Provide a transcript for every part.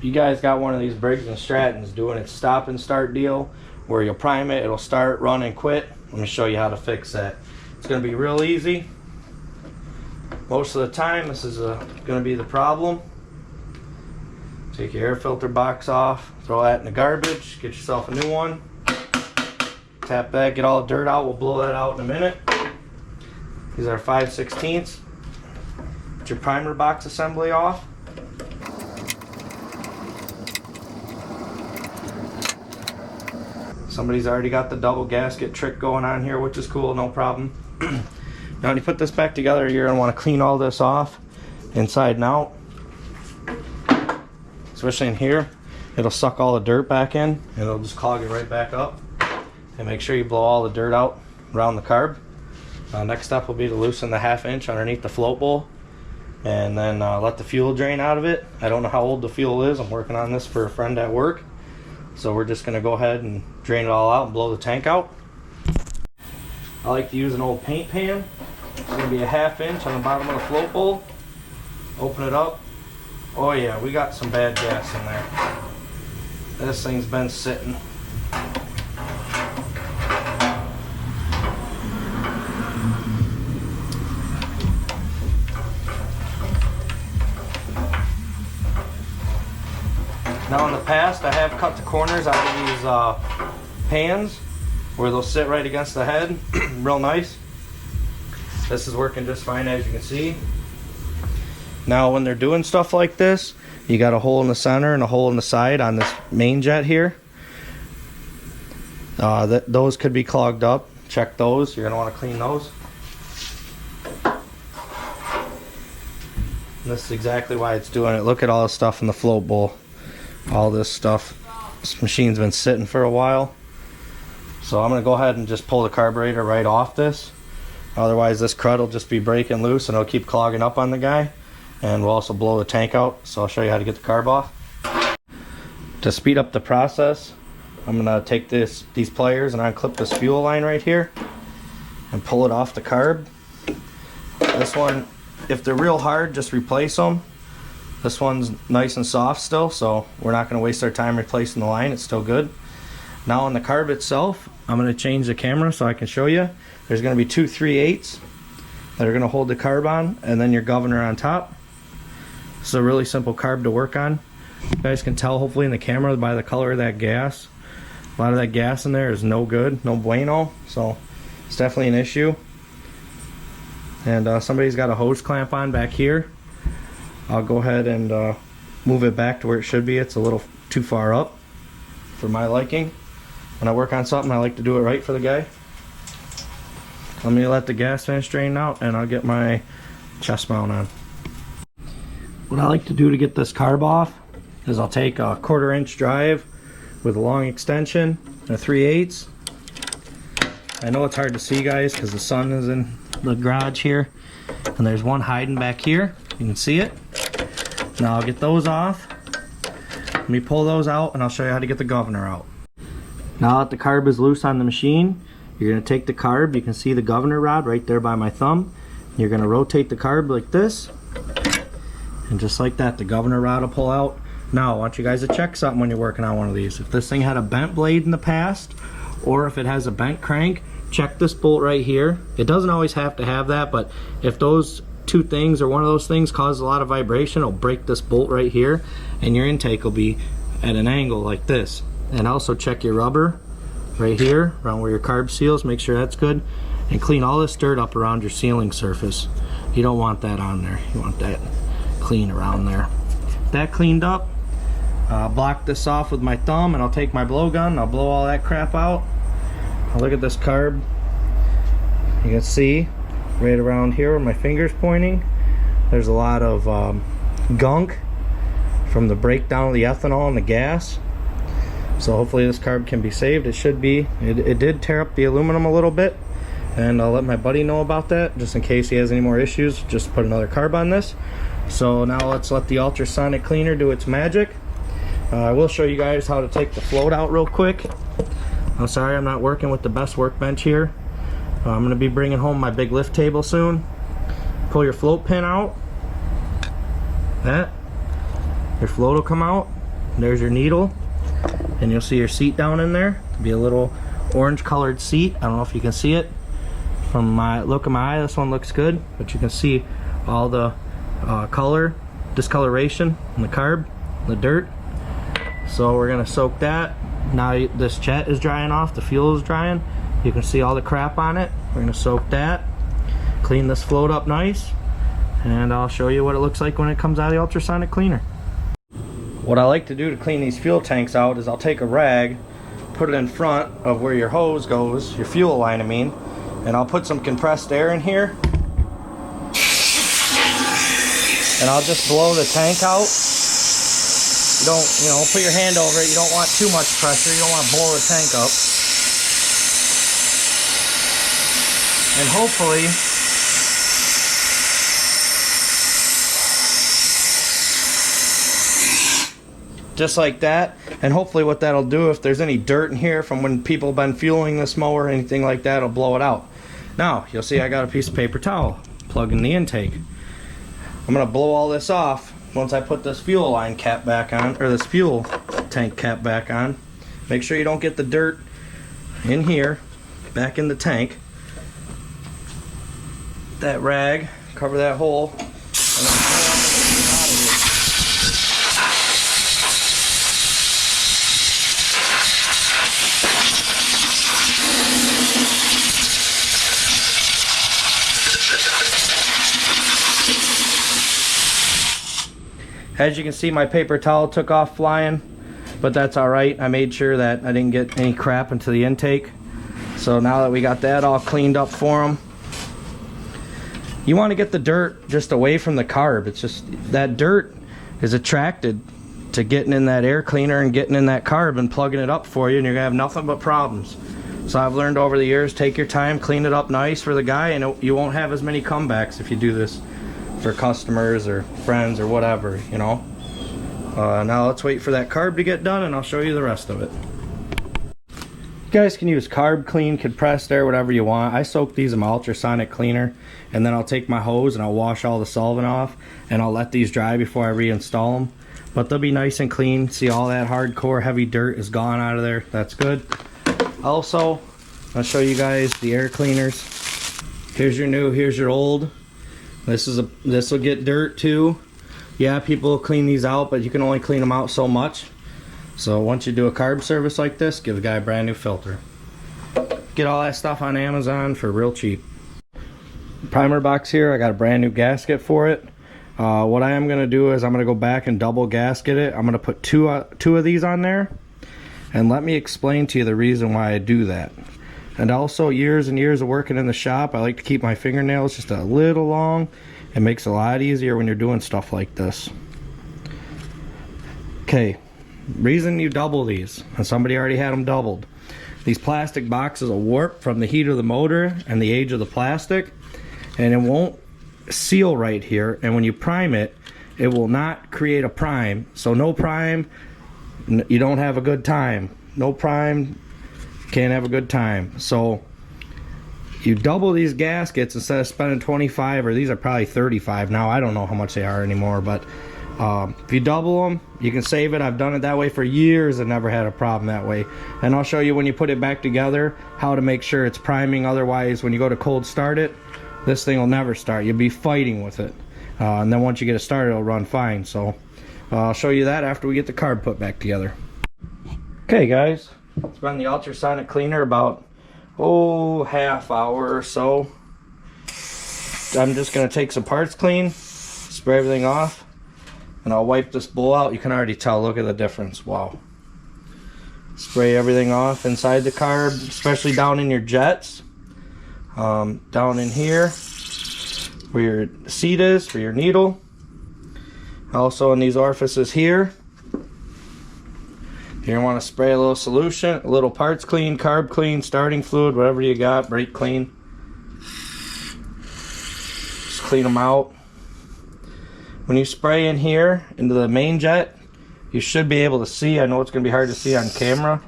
you guys got one of these Briggs and Strattons doing its stop and start deal where you'll prime it, it'll start, run, and quit, let me show you how to fix that. It's going to be real easy. Most of the time this is going to be the problem. Take your air filter box off, throw that in the garbage, get yourself a new one. Tap that, get all the dirt out, we'll blow that out in a minute. These are 5/16. Get your primer box assembly off. Somebody's already got the double gasket trick going on here, which is cool, no problem. Now when you put this back together, you're going to want to clean all this off inside and out. Especially in here, it'll suck all the dirt back in and it'll just clog it right back up. And make sure you blow all the dirt out around the carb. Next step will be to loosen the 1/2 inch underneath the float bowl and then let the fuel drain out of it. I don't know how old the fuel is. I'm working on this for a friend at work. So we're just going to go ahead and drain it all out and blow the tank out. I like to use an old paint pan. It's going to be a 1/2 inch on the bottom of the float bowl. Open it up. Oh yeah, we got some bad gas in there. This thing's been sitting. Now in the past I have cut the corners out of these pans where they'll sit right against the head. Real nice. This is working just fine, as you can see. Now when they're doing stuff like this, you got a hole in the center and a hole in the side on this main jet here. Those could be clogged up. Check those. You're going to want to clean those. And this is exactly why it's doing it. Look at all the stuff in the float bowl. All this stuff. This machine's been sitting for a while. So I'm going to go ahead and just pull the carburetor right off this. Otherwise this crud will just be breaking loose and it'll keep clogging up on the guy. And we'll also blow the tank out, so I'll show you how to get the carb off. To speed up the process, I'm going to take these pliers and unclip this fuel line right here and pull it off the carb. This one, if they're real hard, just replace them. This one's nice and soft still, so we're not going to waste our time replacing the line. It's still good. Now on the carb itself, I'm going to change the camera so I can show you. There's going to be 2 3/8 that are going to hold the carb on, and then your governor on top. It's a really simple carb to work on. You guys can tell hopefully in the camera by the color of that gas. A lot of that gas in there is no good, no bueno, so it's definitely an issue. And somebody's got a hose clamp on back here. I'll go ahead and move it back to where it should be. It's a little too far up for my liking. When I work on something, I like to do it right for the guy. Let me let the gas fan straighten out and I'll get my chest mount on. What I like to do to get this carb off is I'll take a 1/4 inch drive with a long extension and a 3/8. I know it's hard to see, guys, because the sun is in the garage here and there's one hiding back here. You can see it. Now I'll get those off. Let me pull those out and I'll show you how to get the governor out. Now that the carb is loose on the machine, you're going to take the carb. You can see the governor rod right there by my thumb. You're going to rotate the carb like this. And just like that, the governor rod will pull out. Now, I want you guys to check something when you're working on one of these. If this thing had a bent blade in the past, or if it has a bent crank, check this bolt right here. It doesn't always have to have that, but if those two things or one of those things causes a lot of vibration, it'll break this bolt right here, and your intake will be at an angle like this. And also check your rubber right here, around where your carb seals, make sure that's good. And clean all this dirt up around your sealing surface. You don't want that on there. You want that clean around there. That cleaned up, block this off with my thumb and I'll take my blowgun and I'll blow all that crap out. Now look at this carb. You can see right around here where my finger's pointing, there's a lot of gunk from the breakdown of the ethanol and the gas. So hopefully this carb can be saved. It should be. It did tear up the aluminum a little bit, and I'll let my buddy know about that just in case he has any more issues. Just put another carb on this. So now let's let the ultrasonic cleaner do its magic. I will show you guys how to take the float out real quick. I'm sorry I'm not working with the best workbench here. I'm going to be bringing home my big lift table soon. Pull your float pin out. That. Your float will come out. There's your needle, and you'll see your seat down in there. It'll be a little orange colored seat. I don't know if you can see it from my look of my eye. This one looks good, but you can see all the color discoloration in the carb, the dirt. So we're gonna soak that. Now this jet is drying off, the fuel is drying. You can see all the crap on it. We're gonna soak that, clean this float up nice, and I'll show you what it looks like when it comes out of the ultrasonic cleaner. What I like to do to clean these fuel tanks out is I'll take a rag, put it in front of where your hose goes, your fuel line I mean, and I'll put some compressed air in here, and I'll just blow the tank out. You don't, put your hand over it. You don't want too much pressure. You don't want to blow the tank up. And hopefully, just like that. And hopefully what that'll do, if there's any dirt in here from when people have been fueling this mower or anything like that, it'll blow it out. Now, you'll see I got a piece of paper towel, plug in the intake. I'm gonna blow all this off once I put this fuel line cap back on, or this fuel tank cap back on. Make sure you don't get the dirt in here, back in the tank. That rag, cover that hole. As you can see, my paper towel took off flying, but that's alright. I made sure that I didn't get any crap into the intake. So now that we got that all cleaned up for them, you want to get the dirt just away from the carb. It's just that dirt is attracted to getting in that air cleaner and getting in that carb and plugging it up for you, and you're going to have nothing but problems. So I've learned over the years, take your time, clean it up nice for the guy, and you won't have as many comebacks if you do this for customers or friends or whatever, Now let's wait for that carb to get done and I'll show you the rest of it. You guys can use carb clean, compressed air, whatever you want. I soak these in my ultrasonic cleaner, and then I'll take my hose and I'll wash all the solvent off, and I'll let these dry before I reinstall them. But they'll be nice and clean. See, all that hardcore heavy dirt is gone out of there. That's good. Also, I'll show you guys the air cleaners. Here's your new, here's your old. This will get dirt too. Yeah, people will clean these out, but you can only clean them out so much. So once you do a carb service like this, give the guy a brand new filter. Get all that stuff on Amazon for real cheap. Primer box here, I got a brand new gasket for it. What I am going to do is I'm going to go back and double gasket it. I'm going to put two of these on there. And let me explain to you the reason why I do that. And also, years and years of working in the shop, I like to keep my fingernails just a little long. It makes it a lot easier when you're doing stuff like this. Okay, reason you double these, and somebody already had them doubled. These plastic boxes will warp from the heat of the motor and the age of the plastic, and it won't seal right here. And when you prime it, it will not create a prime. So no prime, you don't have a good time. No prime, can't have a good time. So you double these gaskets instead of spending 25, or these are probably 35 now. I don't know how much they are anymore, but if you double them, you can save it. I've done it that way for years and never had a problem that way. And I'll show you when you put it back together how to make sure it's priming. Otherwise, when you go to cold start it, this thing will never start. You'll be fighting with it. And then once you get it started, it'll run fine. So I'll show you that after we get the carb put back together. Okay guys, it's been the ultrasonic cleaner about half hour or so. I'm just going to take some parts clean, spray everything off, and I'll wipe this bowl out. You can already tell, look at the difference. Wow. Spray everything off inside the carb, especially down in your jets. Down in here where your seat is for your needle. Also in these orifices here. You're going to want to spray a little solution, a little parts clean, carb clean, starting fluid, whatever you got, brake clean. Just clean them out. When you spray in here into the main jet, you should be able to see, I know it's going to be hard to see on camera,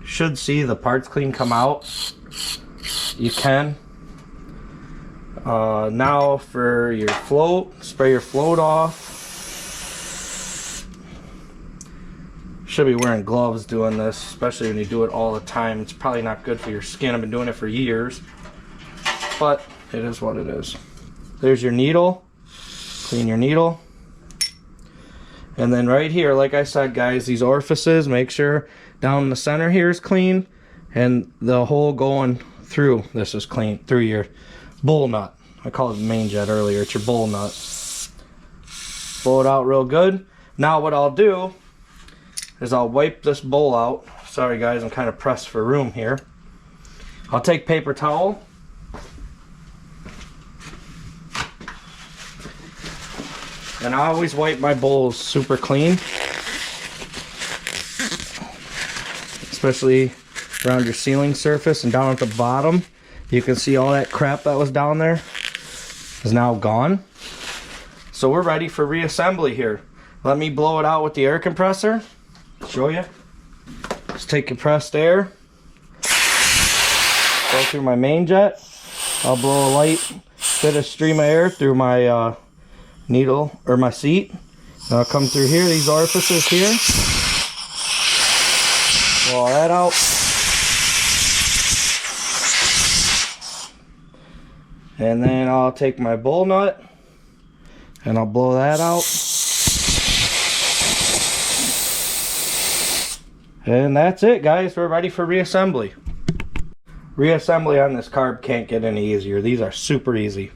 you should see the parts clean come out. You can. Now for your float, spray your float off. Should be wearing gloves doing this, especially when you do it all the time. It's probably not good for your skin. I've been doing it for years, but it is what it is. There's your needle. Clean your needle. And then right here, like I said, guys, these orifices, make sure down in the center here is clean, and the hole going through this is clean, through your bowl nut. I called it the main jet earlier. It's your bowl nut. Blow it out real good. Now what I'll do is I'll wipe this bowl out. Sorry guys, I'm kind of pressed for room here. I'll take paper towel. And I always wipe my bowls super clean. Especially around your sealing surface and down at the bottom. You can see all that crap that was down there is now gone. So we're ready for reassembly here. Let me blow it out with the air compressor. Show you. Just take compressed air. Go through my main jet. I'll blow a light bit of stream of air through my needle or my seat. And I'll come through here, these orifices here. Blow that out. And then I'll take my bowl nut and I'll blow that out. And that's it, guys. We're ready for reassembly. Reassembly on this carb can't get any easier. These are super easy.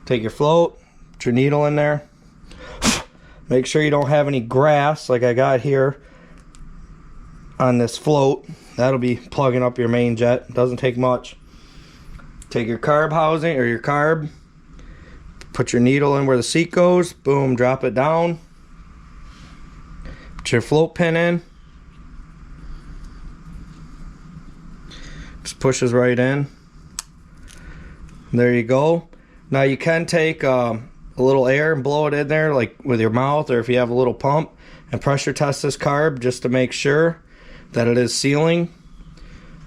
Take your float, put your needle in there. Make sure you don't have any grass like I got here on this float. That'll be plugging up your main jet. Doesn't take much. Take your carb housing or your carb. Put your needle in where the seat goes. Boom, drop it down. Put your float pin in. Just pushes right in. There you go. Now you can take a little air and blow it in there, like with your mouth, or if you have a little pump, and pressure test this carb just to make sure that it is sealing.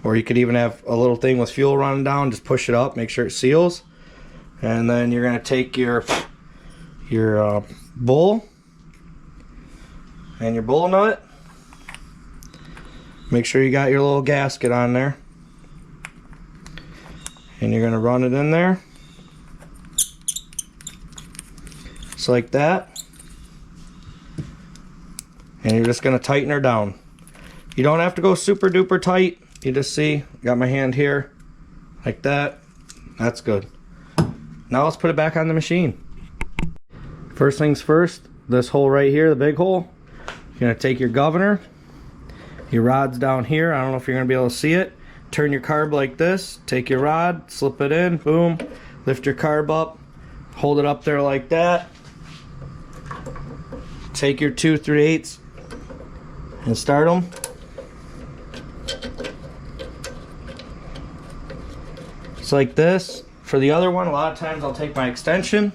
Or you could even have a little thing with fuel running down, just push it up, make sure it seals. And then you're gonna take your bowl and your bowl nut. Make sure you got your little gasket on there. And you're gonna run it in there. Just like that. And you're just gonna tighten her down. You don't have to go super duper tight. You just see, got my hand here, like that. That's good. Now let's put it back on the machine. First things first, this hole right here, the big hole, you're gonna take your governor, your rod's down here. I don't know if you're gonna be able to see it. Turn your carb like this, take your rod, slip it in, boom, lift your carb up, hold it up there like that. Take your 2 3/8 and start them. Just like this. For the other one, a lot of times I'll take my extension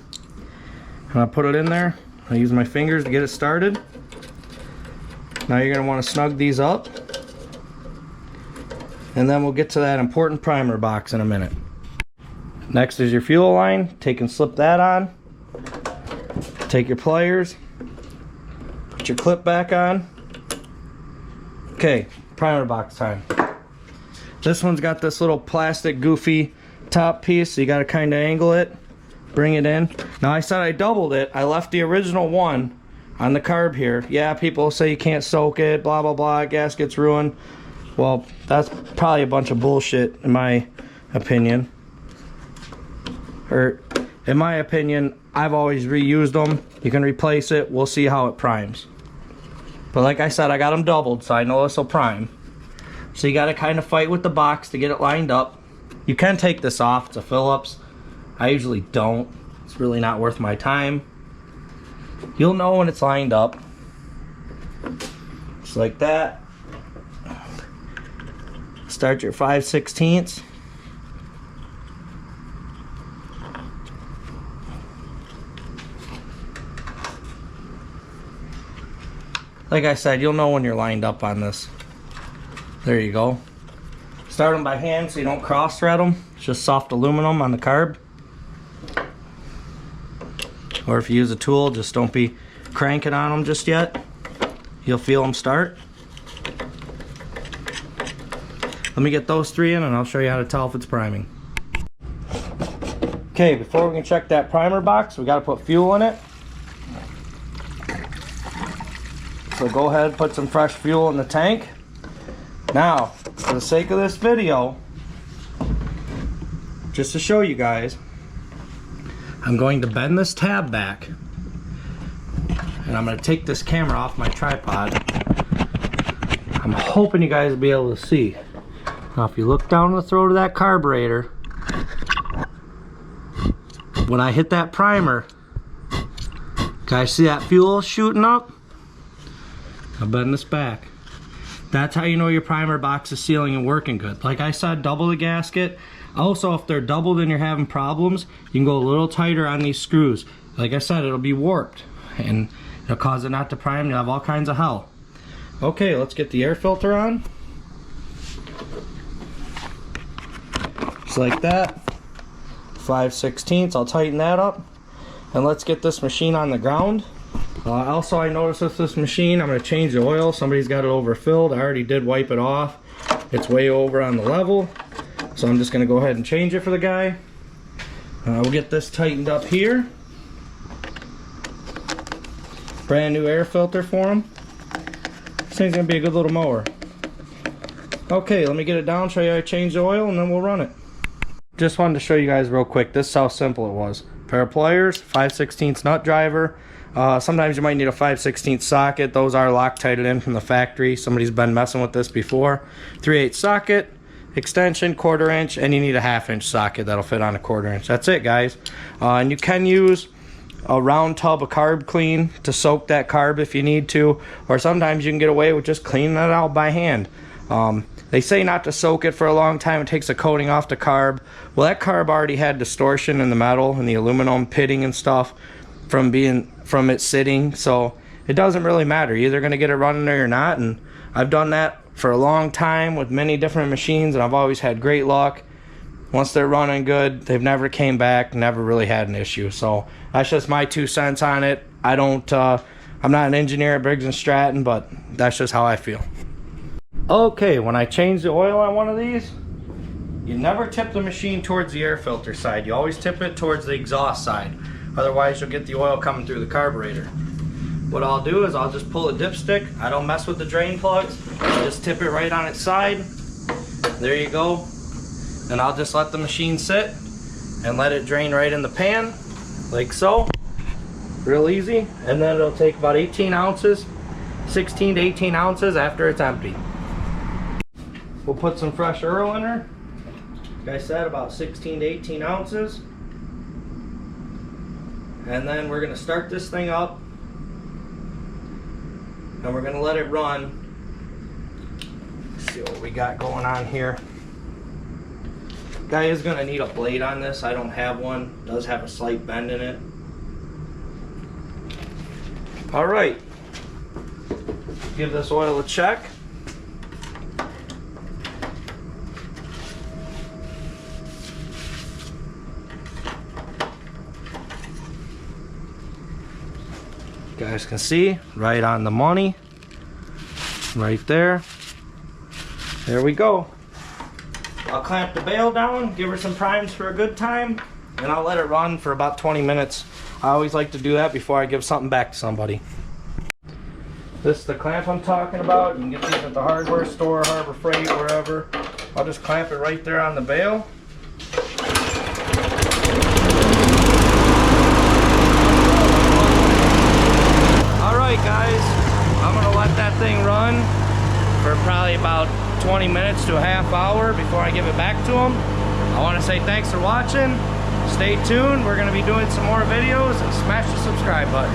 and I'll put it in there. I'll use my fingers to get it started. Now you're going to want to snug these up. And then we'll get to that important primer box in a minute. Next is your fuel line. Take and slip that on. Take your pliers. Put your clip back on. Okay, primer box time. This one's got this little plastic goofy top piece, so you got to kind of angle it, bring it in. Now I said I doubled it. I left the original one on the carb here. Yeah, people say you can't soak it, blah blah blah, gaskets ruined. Well, that's probably a bunch of bullshit in my opinion. Or in my opinion, I've always reused them. You can replace it. We'll see how it primes. But like I said, I got them doubled, so I know this will prime. So you got to kind of fight with the box to get it lined up. You can take this off. It's a Phillips. I usually don't. It's really not worth my time. You'll know when it's lined up. Just like that. Start your 5/16. Like I said, you'll know when you're lined up on this. There you go. Start them by hand so you don't cross thread them. It's just soft aluminum on the carb. Or if you use a tool, just don't be cranking on them just yet. you'll feel them start. Let me get those 3 in and I'll show you how to tell if it's priming. Okay, before we can check that primer box, we got to put fuel in it. So go ahead and put some fresh fuel in the tank. Now, for the sake of this video, just to show you guys, I'm going to bend this tab back and I'm going to take this camera off my tripod. I'm hoping you guys will be able to see. Now if you look down the throat of that carburetor, when I hit that primer, guys, see that fuel shooting up? I'll bend this back. That's how you know your primer box is sealing and working good. Like I said, double the gasket. Also, if they're doubled and you're having problems, you can go a little tighter on these screws. Like I said, it'll be warped and it'll cause it not to prime. You'll have all kinds of hell. Okay, let's get the air filter on. Just like that. 5/16. I'll tighten that up. And let's get this machine on the ground. Also, I noticed with this machine, I'm going to change the oil. Somebody's got it overfilled. I already did wipe it off. It's way over on the level. So I'm just going to go ahead and change it for the guy. We'll get this tightened up here. Brand new air filter for him. This thing's going to be a good little mower. Okay, let me get it down, show you how to change the oil, and then we'll run it. Just wanted to show you guys real quick. This is how simple it was. Pair of pliers, 5/16 nut driver. Sometimes you might need a 5/16 socket. Those are Loctited in from the factory. Somebody's been messing with this before. 3/8 socket, extension, 1/4 inch, and you need a 1/2 inch socket that'll fit on a 1/4 inch. That's it, guys. And you can use a round tub of carb clean to soak that carb if you need to, or sometimes you can get away with just cleaning it out by hand. They say not to soak it for a long time. It takes a coating off the carb. Well, that carb already had distortion in the metal and the aluminum pitting and stuff from it sitting, so it doesn't really matter. You're either going to get it running or you're not, and I've done that for a long time with many different machines, and I've always had great luck. Once they're running good, they've never came back, never really had an issue. So that's just my 2 cents on it. I'm not an engineer at Briggs and Stratton, but that's just how I feel. Okay, when I change the oil on one of these, you never tip the machine towards the air filter side. You always tip it towards the exhaust side. Otherwise, you'll get the oil coming through the carburetor. What I'll do is I'll just pull a dipstick. I don't mess with the drain plugs. I just tip it right on its side. There you go. And I'll just let the machine sit and let it drain right in the pan, like so. Real easy. And then it'll take about 18 ounces, 16 to 18 ounces after it's empty. We'll put some fresh oil in her. Like I said, about 16 to 18 ounces. And then we're going to start this thing up. And we're going to let it run. Let's see what we got going on here. Guy is going to need a blade on this. I don't have one. It does have a slight bend in it. Alright. Give this oil a check. You guys can see right on the money, right there. There we go. I'll clamp the bail down, give her some primes for a good time, and I'll let it run for about 20 minutes. I always like to do that before I give something back to somebody. This is the clamp I'm talking about. You can get these at the hardware store, Harbor Freight, wherever. I'll just clamp it right there on the bail. Alright guys, I'm going to let that thing run for probably about 20 minutes to a half hour before I give it back to them. I want to say thanks for watching. Stay tuned. We're going to be doing some more videos, and smash the subscribe button.